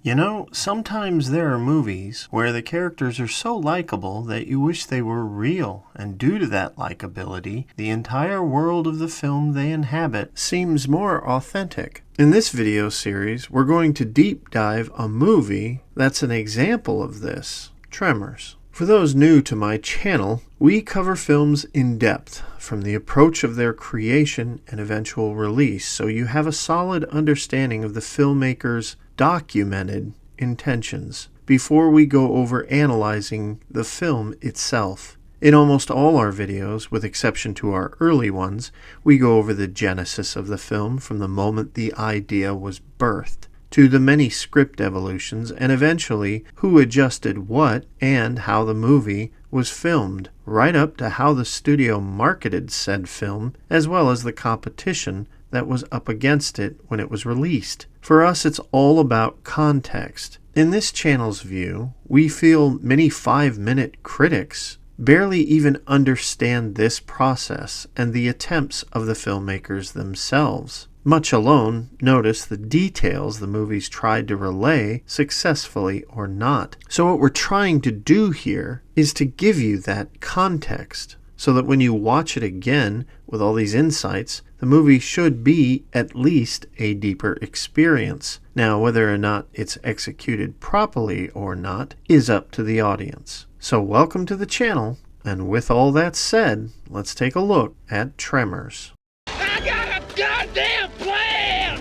You know, sometimes there are movies where the characters are so likable that you wish they were real, and due to that likability, the entire world of the film they inhabit seems more authentic. In this video series, we're going to deep dive a movie that's an example of this, Tremors. For those new to my channel, we cover films in depth, from the approach of their creation and eventual release, so you have a solid understanding of the filmmaker's documented intentions before we go over analyzing the film itself. In almost all our videos, with exception to our early ones, we go over the genesis of the film from the moment the idea was birthed, to the many script evolutions, and eventually who adjusted what and how the movie was filmed, right up to how the studio marketed said film, as well as the competition that was up against it when it was released. For us, it's all about context. In this channel's view, we feel many 5-minute critics barely even understand this process and the attempts of the filmmakers themselves, much alone notice the details the movies tried to relay, successfully or not. So what we're trying to do here is to give you that context, so that when you watch it again with all these insights, the movie should be at least a deeper experience. Now, whether or not it's executed properly or not is up to the audience. So welcome to the channel, and with all that said, let's take a look at Tremors. I got a goddamn plan!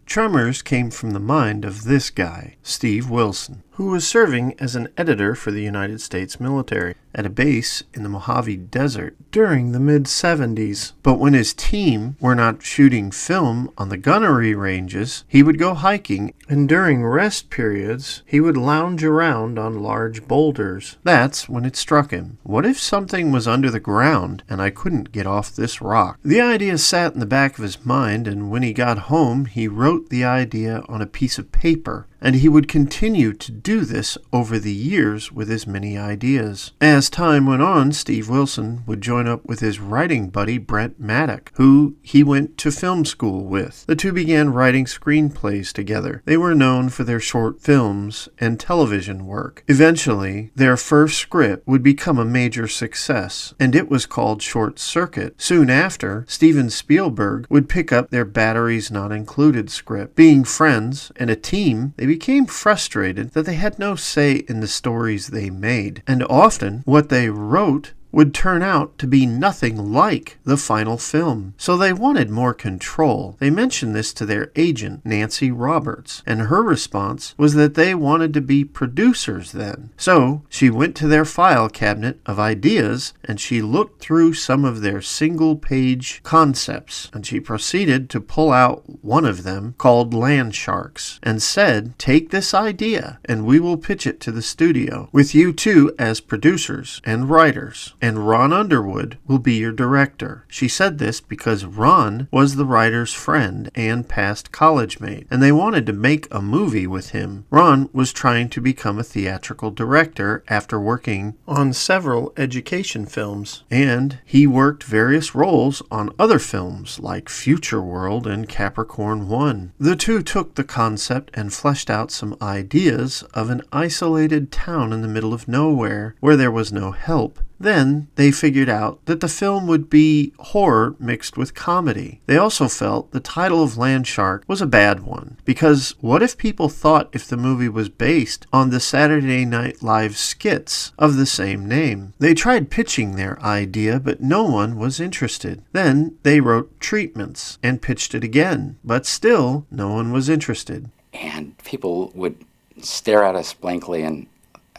Tremors came from the mind of this guy, Steve Wilson, who was serving as an editor for the United States military at a base in the Mojave Desert during the mid-70s. But when his team were not shooting film on the gunnery ranges, he would go hiking, and during rest periods, he would lounge around on large boulders. That's when it struck him. What if something was under the ground and I couldn't get off this rock? The idea sat in the back of his mind, and when he got home, he wrote the idea on a piece of paper, and he would continue to do this over the years with his many ideas. As time went on, Steve Wilson would join up with his writing buddy Brent Maddock, who he went to film school with. The two began writing screenplays together. They were known for their short films and television work. Eventually, their first script would become a major success, and it was called Short Circuit. Soon after, Steven Spielberg would pick up their Batteries Not Included script. Being friends and a team, they became frustrated that they had no say in the stories they made, and often what they wrote would turn out to be nothing like the final film. So they wanted more control. They mentioned this to their agent, Nancy Roberts, and her response was that they wanted to be producers then. So she went to their file cabinet of ideas and she looked through some of their single-page concepts, and she proceeded to pull out one of them called Land Sharks and said, "Take this idea and we will pitch it to the studio with you two as producers and writers, and Ron Underwood will be your director." She said this because Ron was the writer's friend and past college mate, and they wanted to make a movie with him. Ron was trying to become a theatrical director after working on several education films, and he worked various roles on other films like Future World and Capricorn 1. The two took the concept and fleshed out some ideas of an isolated town in the middle of nowhere where there was no help. Then they figured out that the film would be horror mixed with comedy. They also felt the title of Land Shark was a bad one, because what if people thought if the movie was based on the Saturday Night Live skits of the same name? They tried pitching their idea, but no one was interested. Then they wrote Treatments and pitched it again, but still no one was interested. And people would stare at us blankly and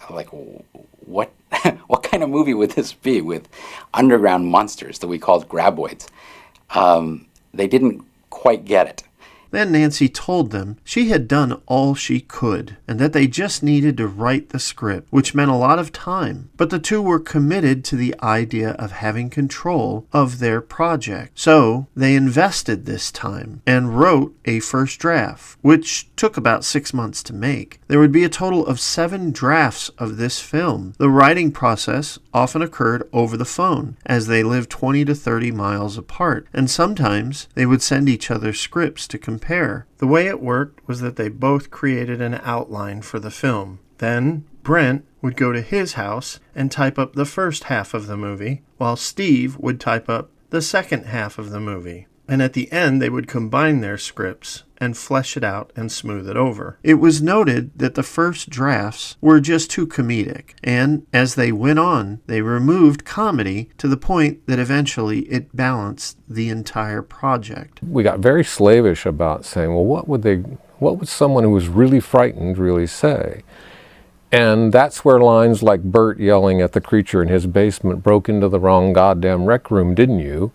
like, what what kind of movie would this be with underground monsters that we called graboids? They didn't quite get it. Then Nancy told them she had done all she could and that they just needed to write the script, which meant a lot of time. But the two were committed to the idea of having control of their project. So they invested this time and wrote a first draft, which took about 6 months to make. There would be a total of 7 drafts of this film. The writing process often occurred over the phone, as they lived 20 to 30 miles apart, and sometimes they would send each other scripts to compare pair. The way it worked was that they both created an outline for the film. Then Brent would go to his house and type up the first half of the movie, while Steve would type up the second half of the movie. And at the end, they would combine their scripts and flesh it out and smooth it over. It was noted that the first drafts were just too comedic, and as they went on, they removed comedy to the point that eventually it balanced the entire project. We got very slavish about saying, well, what would someone who was really frightened really say? And that's where lines like Bert yelling at the creature in his basement, broke into the wrong goddamn rec room, didn't you?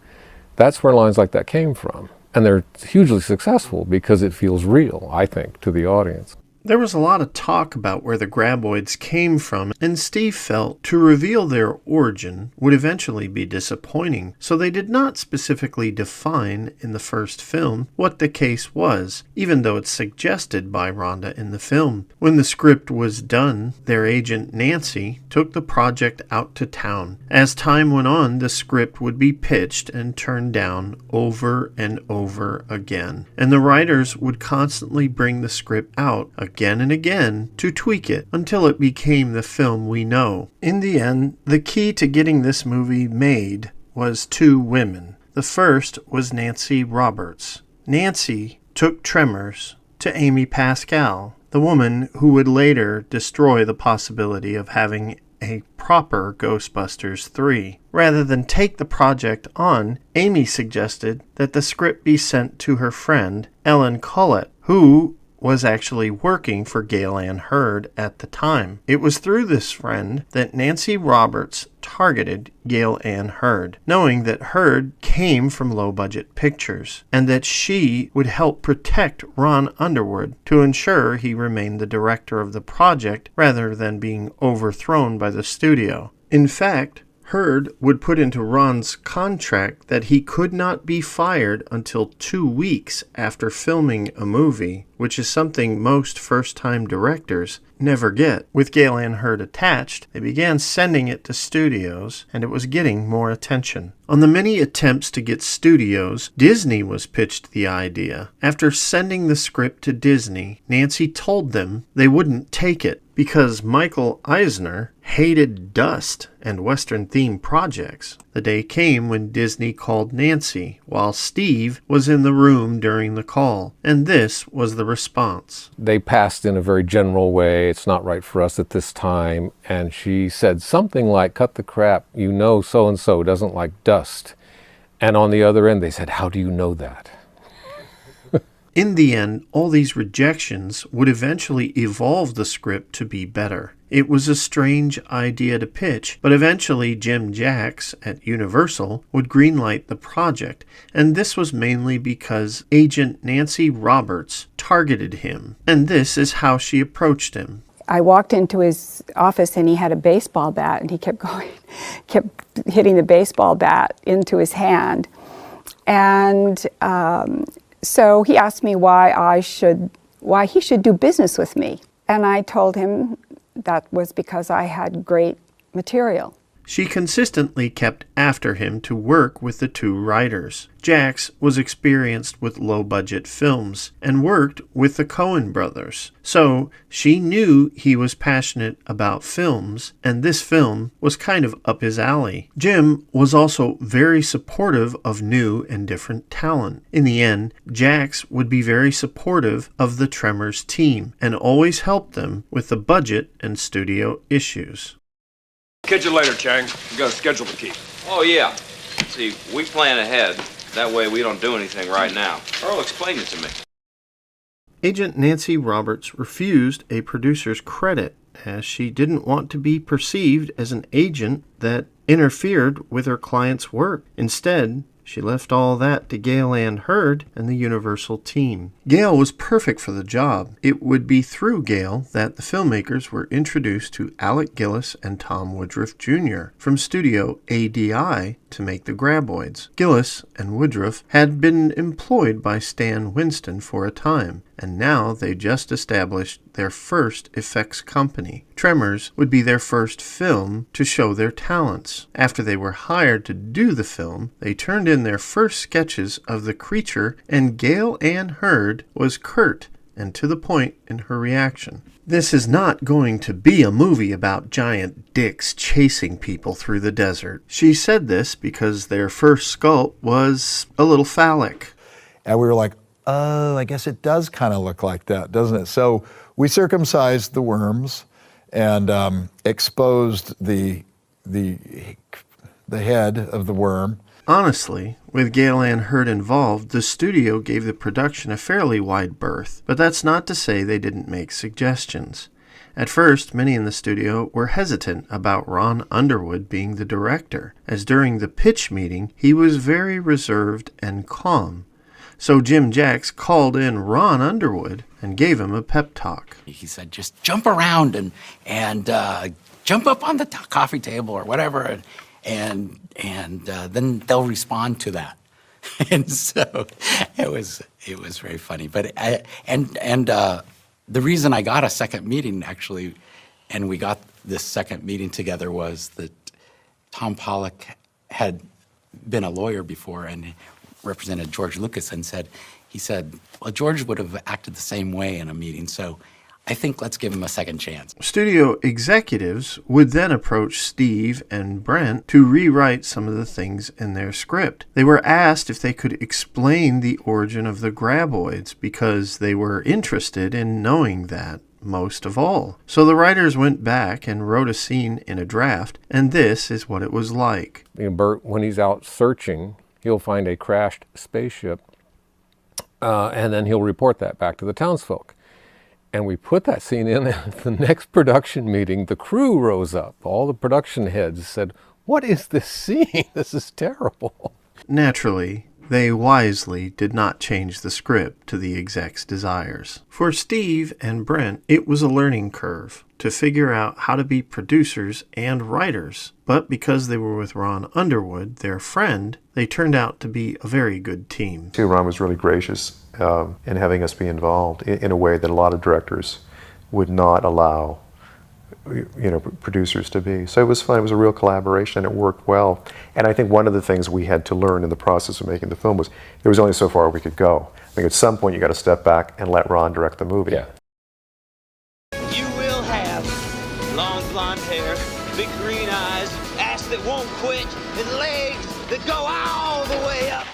That's where lines like that came from. And they're hugely successful because it feels real, I think, to the audience. There was a lot of talk about where the graboids came from, and Steve felt to reveal their origin would eventually be disappointing, so they did not specifically define in the first film what the case was, even though it's suggested by Rhonda in the film. When the script was done, their agent Nancy took the project out to town. As time went on, the script would be pitched and turned down over and over again, and the writers would constantly bring the script out again and again to tweak it until it became the film we know. In the end, the key to getting this movie made was two women. The first was Nancy Roberts. Nancy took Tremors to Amy Pascal, the woman who would later destroy the possibility of having a proper Ghostbusters 3. Rather than take the project on, Amy suggested that the script be sent to her friend, Ellen Collett, who was actually working for Gale Ann Hurd at the time. It was through this friend that Nancy Roberts targeted Gale Ann Hurd, knowing that Hurd came from low-budget pictures, and that she would help protect Ron Underwood to ensure he remained the director of the project rather than being overthrown by the studio. In fact, Hurd would put into Ron's contract that he could not be fired until 2 weeks after filming a movie, which is something most first-time directors never get. With Gale Ann Hurd attached, they began sending it to studios, and it was getting more attention. On the many attempts to get studios, Disney was pitched the idea. After sending the script to Disney, Nancy told them they wouldn't take it because Michael Eisner hated dust and Western-themed projects. The day came when Disney called Nancy, while Steve was in the room during the call, and this was the response. They passed in a very general way, it's not right for us at this time, and she said something like, cut the crap, you know so-and-so doesn't like dust. And on the other end, they said, how do you know that? In the end, all these rejections would eventually evolve the script to be better. It was a strange idea to pitch, but eventually Jim Jacks at Universal would greenlight the project, and this was mainly because agent Nancy Roberts targeted him, and this is how she approached him. I walked into his office and he had a baseball bat, and he kept hitting the baseball bat into his hand, and so he asked me why he should do business with me. And I told him that was because I had great material. She consistently kept after him to work with the two writers. Jacks was experienced with low-budget films and worked with the Coen brothers, so she knew he was passionate about films, and this film was kind of up his alley. Jim was also very supportive of new and different talent. In the end, Jacks would be very supportive of the Tremors team and always helped them with the budget and studio issues. Catch you later, Chang. We got a schedule to keep. Oh, yeah. See, we plan ahead. That way we don't do anything right now. Earl, explain it to me. Agent Nancy Roberts refused a producer's credit as she didn't want to be perceived as an agent that interfered with her client's work. Instead, she left all that to Gale Ann Hurd and the Universal team. Gale was perfect for the job. It would be through Gale that the filmmakers were introduced to Alec Gillis and Tom Woodruff Jr. from studio ADI to make the Graboids. Gillis and Woodruff had been employed by Stan Winston for a time, and now they just established their first effects company. Tremors would be their first film to show their talents. After they were hired to do the film, they turned in their first sketches of the creature, and Gail Ann Hurd was curt and to the point in her reaction. This is not going to be a movie about giant dicks chasing people through the desert. She said this because their first sculpt was a little phallic. And we were like, oh, I guess it does kind of look like that, doesn't it? So we circumcised the worms and exposed the head of the worm. Honestly, with Gail Ann Hurd involved, the studio gave the production a fairly wide berth, but that's not to say they didn't make suggestions. At first, many in the studio were hesitant about Ron Underwood being the director, as during the pitch meeting, he was very reserved and calm. So Jim Jacks called in Ron Underwood and gave him a pep talk. He said, just jump around and jump up on the coffee table or whatever, and then they'll respond to that. And so it was very funny. But the reason I got a second meeting, actually, and we got this second meeting together, was that Tom Pollock had been a lawyer before and represented George Lucas, and he said, well, George would have acted the same way in a meeting, so I think let's give him a second chance. Studio executives would then approach Steve and Brent to rewrite some of the things in their script. They were asked if they could explain the origin of the graboids because they were interested in knowing that most of all. So the writers went back and wrote a scene in a draft, and this is what it was like. Bert, when he's out searching, he'll find a crashed spaceship, and then he'll report that back to the townsfolk. And we put that scene in at the next production meeting. The crew rose up. All the production heads said, what is this scene? This is terrible. Naturally, they wisely did not change the script to the exec's desires. For Steve and Brent, it was a learning curve to figure out how to be producers and writers. But because they were with Ron Underwood, their friend, they turned out to be a very good team. Ron was really gracious in having us be involved in a way that a lot of directors would not allow producers to be. So it was fun. It was a real collaboration, and it worked well. And I think one of the things we had to learn in the process of making the film was there was only so far we could go. I think at some point you got to step back and let Ron direct the movie. Yeah. You will have long blonde hair, big green eyes, ass that won't quit, and legs that go all the way up.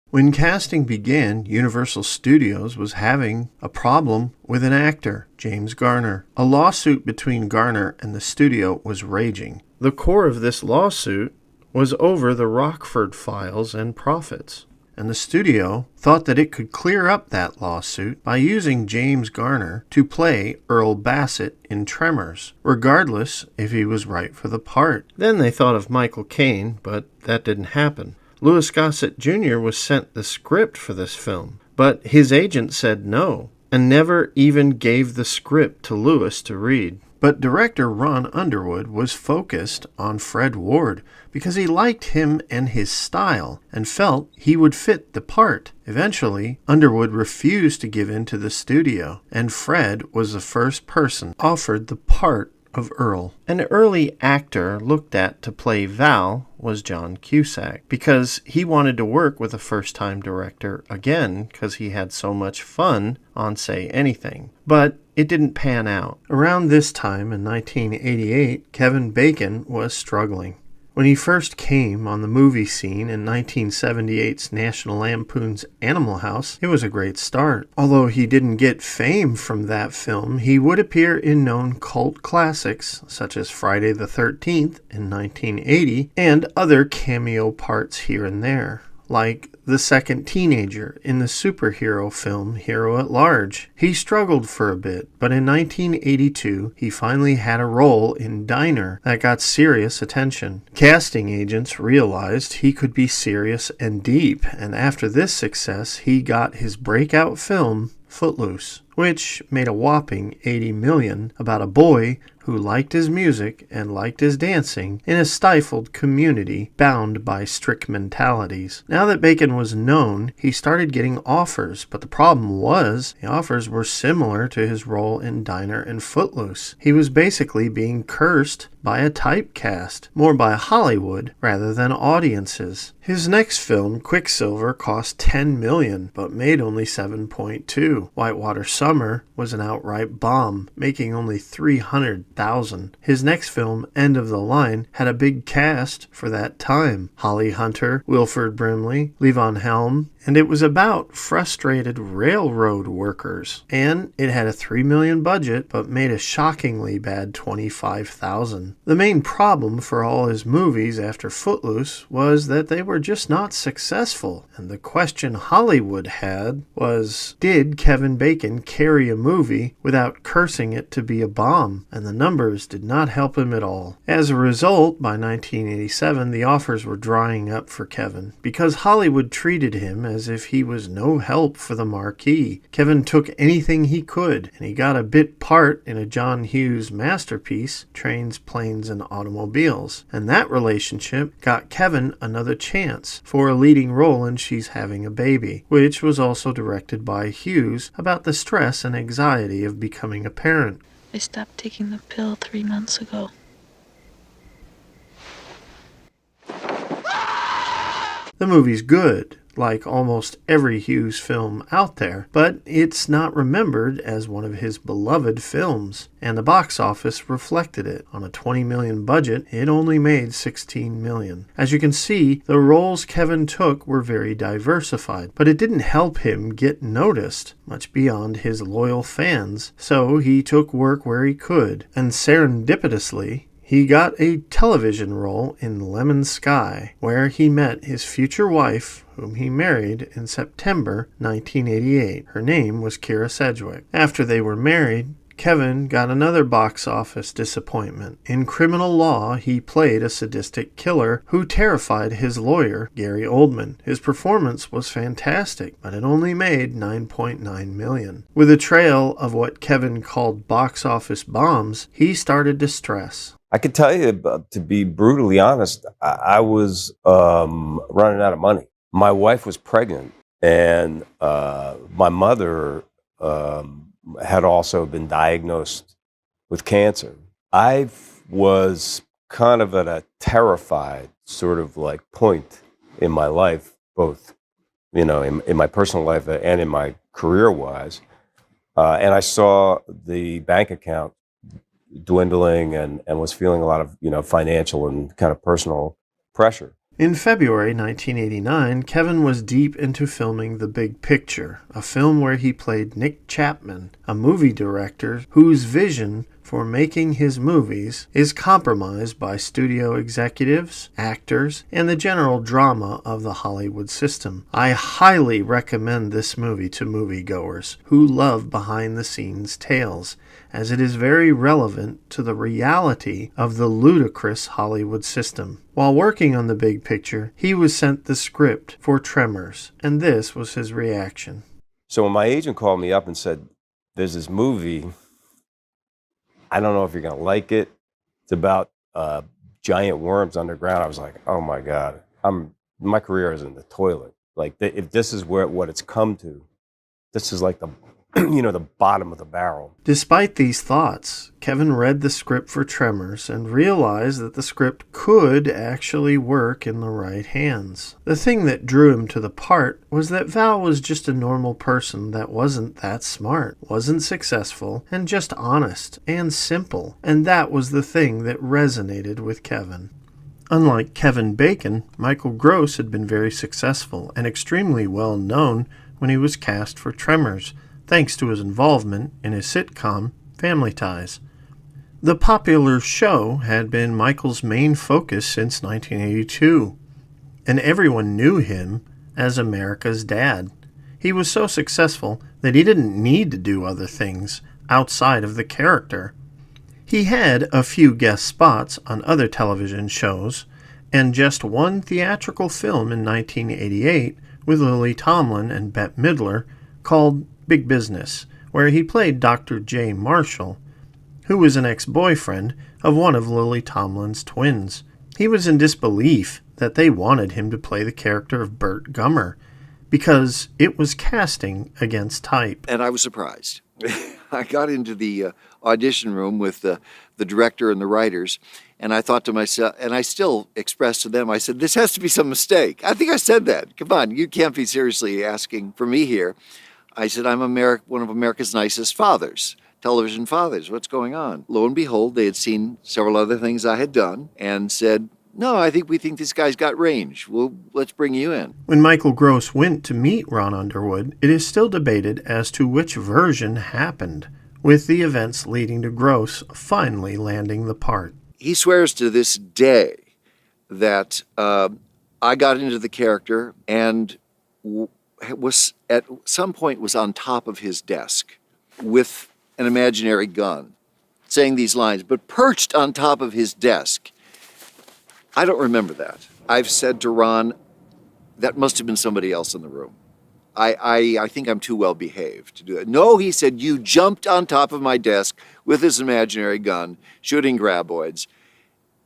When casting began, Universal Studios was having a problem with an actor, James Garner. A lawsuit between Garner and the studio was raging. The core of this lawsuit was over the Rockford files and profits, and the studio thought that it could clear up that lawsuit by using James Garner to play Earl Bassett in Tremors, regardless if he was right for the part. Then they thought of Michael Caine, but that didn't happen. Louis Gossett Jr. was sent the script for this film, but his agent said no, and never even gave the script to Louis to read. But director Ron Underwood was focused on Fred Ward because he liked him and his style and felt he would fit the part. Eventually, Underwood refused to give in to the studio, and Fred was the first person offered the part of Earl. An early actor looked at to play Val was John Cusack because he wanted to work with a first-time director again because he had so much fun on Say Anything. But it didn't pan out. Around this time in 1988, Kevin Bacon was struggling. When he first came on the movie scene in 1978's National Lampoon's Animal House, it was a great start. Although he didn't get fame from that film, he would appear in known cult classics such as Friday the 13th in 1980 and other cameo parts here and there, like the second teenager in the superhero film Hero at Large. He struggled for a bit, but in 1982, he finally had a role in Diner that got serious attention. Casting agents realized he could be serious and deep, and after this success, he got his breakout film, Footloose. which made a whopping $80 million about a boy who liked his music and liked his dancing in a stifled community bound by strict mentalities. Now that Bacon was known, he started getting offers, but the problem was the offers were similar to his role in Diner and Footloose. He was basically being cursed by a typecast, more by Hollywood rather than audiences. His next film, Quicksilver, cost $10 million, but made only $7.2. Whitewater Summer was an outright bomb, making only $300,000. His next film, End of the Line, had a big cast for that time. Holly Hunter, Wilford Brimley, Levon Helm, and it was about frustrated railroad workers. And it had a $3 million budget, but made a shockingly bad $25,000. The main problem for all his movies after Footloose was that they were just not successful. And the question Hollywood had was, did Kevin Bacon carry a movie without cursing it to be a bomb? And the numbers did not help him at all. As a result, by 1987, the offers were drying up for Kevin, because Hollywood treated him as if he was no help for the marquee. Kevin took anything he could, and he got a bit part in a John Hughes masterpiece, Trains, Planes, and Automobiles. And that relationship got Kevin another chance for a leading role in She's Having a Baby, which was also directed by Hughes, about the stress and anxiety of becoming a parent. I stopped taking the pill 3 months ago. The movie's good, like almost every Hughes film out there, but it's not remembered as one of his beloved films, and the box office reflected it. On a $20 million budget, it only made $16 million. As you can see, the roles Kevin took were very diversified, but it didn't help him get noticed, much beyond his loyal fans, so he took work where he could, and serendipitously, he got a television role in Lemon Sky, where he met his future wife, whom he married in September 1988. Her name was Kira Sedgwick. After they were married, Kevin got another box office disappointment. In Criminal Law, he played a sadistic killer who terrified his lawyer, Gary Oldman. His performance was fantastic, but it only made $9.9 million. With a trail of what Kevin called box office bombs, he started to stress. I could tell you, to be brutally honest, I was running out of money. My wife was pregnant, and my mother had also been diagnosed with cancer. I was kind of at a terrified sort of like point in my life, both, you know, in my personal life and in my career-wise. And I saw the bank account dwindling and was feeling a lot of, you know, financial and kind of personal pressure. In February 1989, Kevin was deep into filming The Big Picture, a film where he played Nick Chapman, a movie director whose vision for making his movies is compromised by studio executives, actors, and the general drama of the Hollywood system. I highly recommend this movie to moviegoers who love behind-the-scenes tales, as it is very relevant to the reality of the ludicrous Hollywood system. While working on The Big Picture, he was sent the script for Tremors, and this was his reaction. So when my agent called me up and said, there's this movie, I don't know if you're going to like it. It's about giant worms underground. I was like, oh my God, my career is in the toilet. Like, if this is what it's come to, this is like the, you know, the bottom of the barrel. Despite these thoughts, Kevin read the script for Tremors and realized that the script could actually work in the right hands. The thing that drew him to the part was that Val was just a normal person that wasn't that smart, wasn't successful, and just honest and simple. And that was the thing that resonated with Kevin. Unlike Kevin Bacon, Michael Gross had been very successful and extremely well known when he was cast for Tremors, thanks to his involvement in his sitcom, Family Ties. The popular show had been Michael's main focus since 1982, and everyone knew him as America's dad. He was so successful that he didn't need to do other things outside of the character. He had a few guest spots on other television shows, and just one theatrical film in 1988 with Lily Tomlin and Bette Midler called Big Business, where he played Dr. J. Marshall, who was an ex-boyfriend of one of Lily Tomlin's twins. He was in disbelief that they wanted him to play the character of Burt Gummer, because it was casting against type. And I was surprised. I got into the audition room with the director and the writers, and I thought to myself, and I still expressed to them, I said, this has to be some mistake. I think I said that. Come on, you can't be seriously asking for me here. I said, I'm one of America's nicest fathers, television fathers. What's going on? Lo and behold, they had seen several other things I had done and said, no, we think this guy's got range. Well, let's bring you in. When Michael Gross went to meet Ron Underwood, it is still debated as to which version happened, with the events leading to Gross finally landing the part. He swears to this day that I got into the character and was at some point was on top of his desk with an imaginary gun, saying these lines, but perched on top of his desk. I don't remember that. I've said to Ron, that must have been somebody else in the room. I think I'm too well behaved to do that. No, he said, you jumped on top of my desk with this imaginary gun, shooting graboids.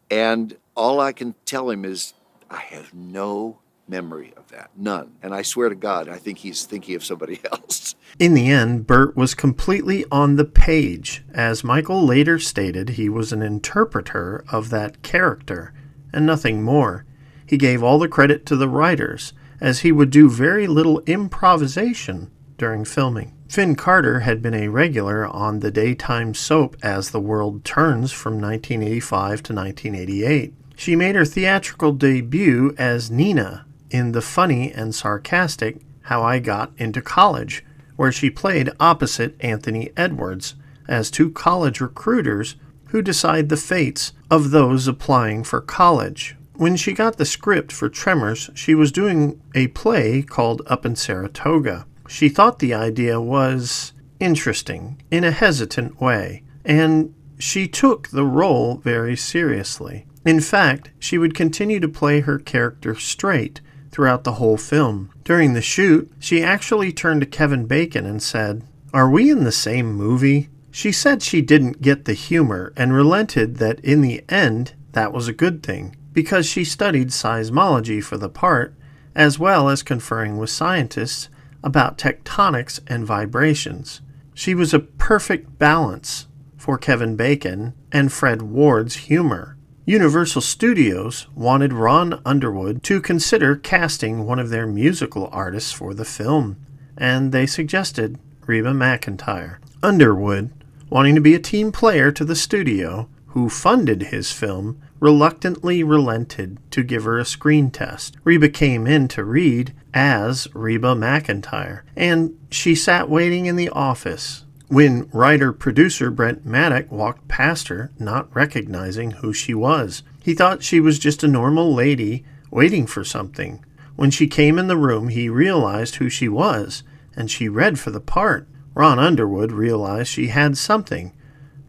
And all I can tell him is, I have no memory of that, none. And I swear to God, I think he's thinking of somebody else. In the end, Burt was completely on the page. As Michael later stated, he was an interpreter of that character, and nothing more. He gave all the credit to the writers, as he would do very little improvisation during filming. Finn Carter had been a regular on the daytime soap As the World Turns from 1985 to 1988. She made her theatrical debut as Nina in the funny and sarcastic How I Got Into College, where she played opposite Anthony Edwards as two college recruiters who decide the fates of those applying for college. When she got the script for Tremors, she was doing a play called Up in Saratoga. She thought the idea was interesting in a hesitant way, and she took the role very seriously. In fact, she would continue to play her character straight throughout the whole film. During the shoot, she actually turned to Kevin Bacon and said, "Are we in the same movie?" She said she didn't get the humor and relented that in the end that was a good thing, because she studied seismology for the part, as well as conferring with scientists about tectonics and vibrations. She was a perfect balance for Kevin Bacon and Fred Ward's humor. Universal Studios wanted Ron Underwood to consider casting one of their musical artists for the film, and they suggested Reba McEntire. Underwood, wanting to be a team player to the studio, who funded his film, reluctantly relented to give her a screen test. Reba came in to read as Reba McEntire, and she sat waiting in the office when writer-producer Brent Maddock walked past her, not recognizing who she was. He thought she was just a normal lady waiting for something. When she came in the room, he realized who she was, and she read for the part. Ron Underwood realized she had something,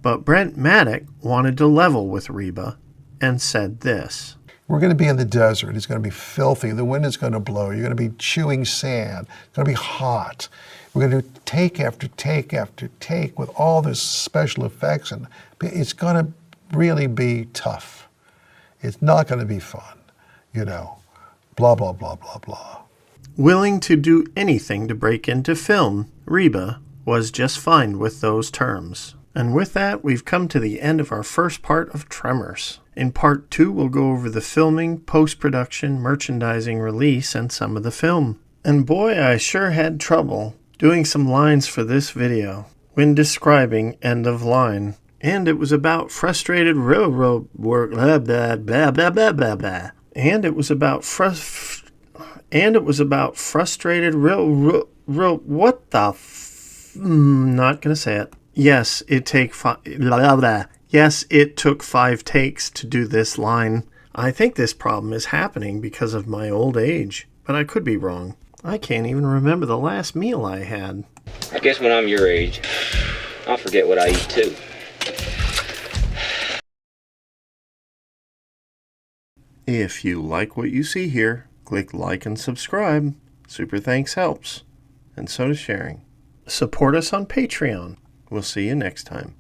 but Brent Maddock wanted to level with Reba and said this. We're going to be in the desert. It's going to be filthy. The wind is going to blow. You're going to be chewing sand. It's going to be hot. We're going to do take after take after take with all this special effects, and it's going to really be tough. It's not going to be fun, blah, blah, blah, blah, blah. Willing to do anything to break into film, Reba was just fine with those terms. And with that, we've come to the end of our first part of Tremors. In part 2, we'll go over the filming, post-production, merchandising, release, and some of the film. And boy, I sure had trouble doing some lines for this video when describing End of Line. And it was about frustrated railroad work, blah, blah, blah, blah, blah, blah, blah. And it was about frustrated railroad, what the not gonna say it. Yes, it took 5 takes to do this line. I think this problem is happening because of my old age, but I could be wrong. I can't even remember the last meal I had. I guess when I'm your age, I'll forget what I eat too. If you like what you see here, click like and subscribe. Super thanks helps, and so does sharing. Support us on Patreon. We'll see you next time.